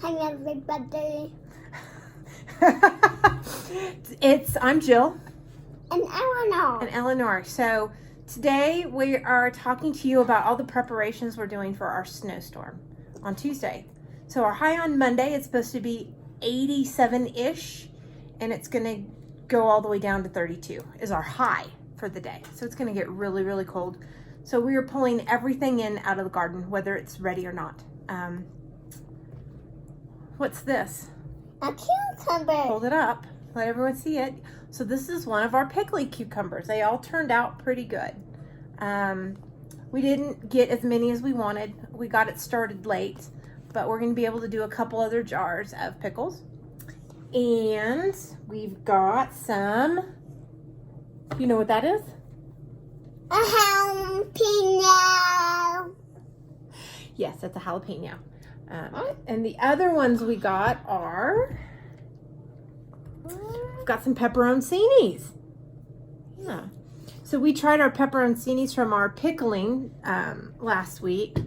Hi, everybody. I'm Jill. And Eleanor. And Eleanor. So today we are talking to you about all the preparations we're doing for our snowstorm on Tuesday. So our high on Monday, it's supposed to be 87-ish, and it's going to go all the way down to 32 is our high for the day. So it's going to get really, really cold. So we are pulling everything in out of the garden, whether it's ready or not. What's this? A cucumber. Hold it up. Let everyone see it. So this is one of our pickly cucumbers. They all turned out pretty good. We didn't get as many as we wanted. We got it started late, but we're going to be able to do a couple other jars of pickles. And we've got some, you know what that is? A jalapeno. Yes, that's a jalapeno. And the other ones we got are, we've got some pepperoncinis. Yeah. So we tried our pepperoncinis from our pickling last week,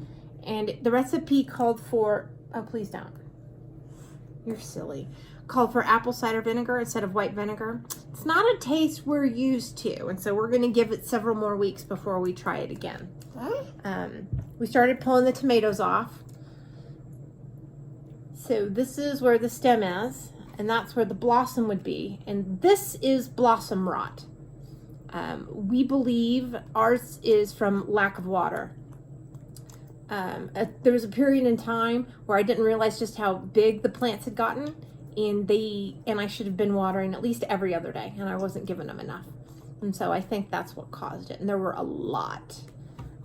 and the recipe called for, oh, please don't. You're silly. Called for apple cider vinegar instead of white vinegar. It's not a taste we're used to, and so we're going to give it several more weeks before we try it again. We started pulling the tomatoes off. So this is where the stem is, and that's where the blossom would be. And this is blossom rot. We believe ours is from lack of water. There was a period in time where I didn't realize just how big the plants had gotten, and I should have been watering at least every other day, and I wasn't giving them enough. And so I think that's what caused it. And there were a lot.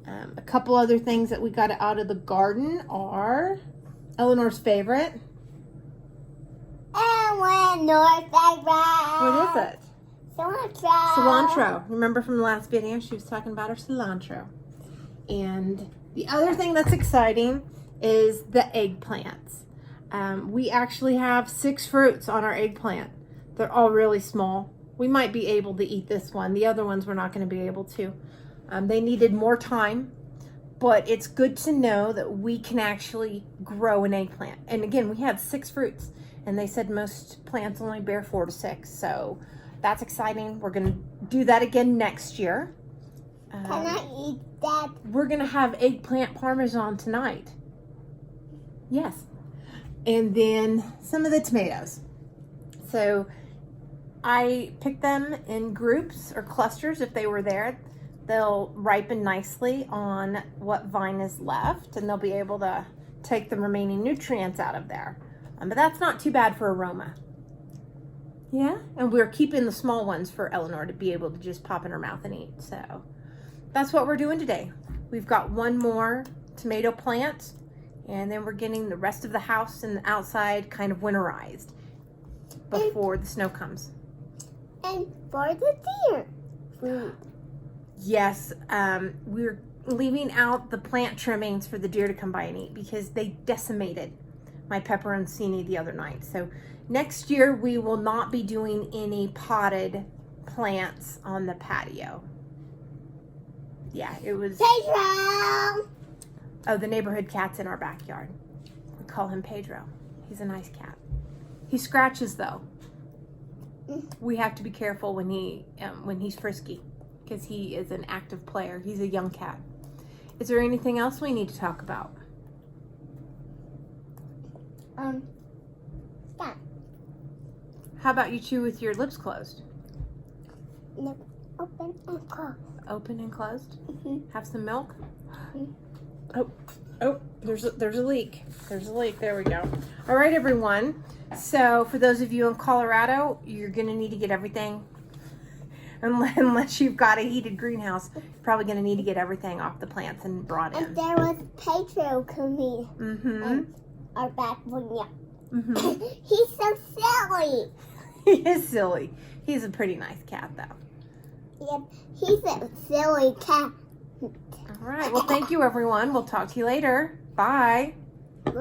A couple other things that we got out of the garden are Eleanor's favorite. Eleanor's favorite. What is it? Cilantro. Cilantro. Remember from the last video, she was talking about her cilantro. And the other thing that's exciting is the eggplants. We actually have 6 fruits on our eggplant. They're all really small. We might be able to eat this one. The other ones we're not going to be able to. They needed more time. But it's good to know that we can actually grow an eggplant. And again, we had 6 fruits, and they said most plants only bear 4 to 6. So that's exciting. We're going to do that again next year. Can I eat that? We're going to have eggplant parmesan tonight. Yes. And then some of the tomatoes. So I picked them in groups or clusters if they were there. They'll ripen nicely on what vine is left, and they'll be able to take the remaining nutrients out of there. But that's not too bad for aroma. Yeah, and we're keeping the small ones for Eleanor to be able to just pop in her mouth and eat. So that's what we're doing today. We've got one more tomato plant, and then we're getting the rest of the house and the outside kind of winterized before the snow comes. And for the deer food. Yes, we're leaving out the plant trimmings for the deer to come by and eat because they decimated my pepperoncini the other night. So next year we will not be doing any potted plants on the patio. Yeah, it was... Pedro! Oh, the neighborhood cat's in our backyard. We call him Pedro. He's a nice cat. He scratches though. We have to be careful when he's frisky, because he is an active player. He's a young cat. Is there anything else we need to talk about? Stop. How about you chew with your lips closed? No, open and close. Open and closed? Mm-hmm. Have some milk? Mm-hmm. Oh, there's a leak. There's a leak. There we go. All right, everyone. So for those of you in Colorado, you're going to need to get everything. Unless you've got a heated greenhouse, you're probably going to need to get everything off the plants and brought in. And there was Pedro coming. Mm-hmm. Our back one, yeah. Mm-hmm. He's so silly. He is silly. He's a pretty nice cat, though. Yep, he's a silly cat. All right. Well, thank you, everyone. We'll talk to you later. Bye. Bye.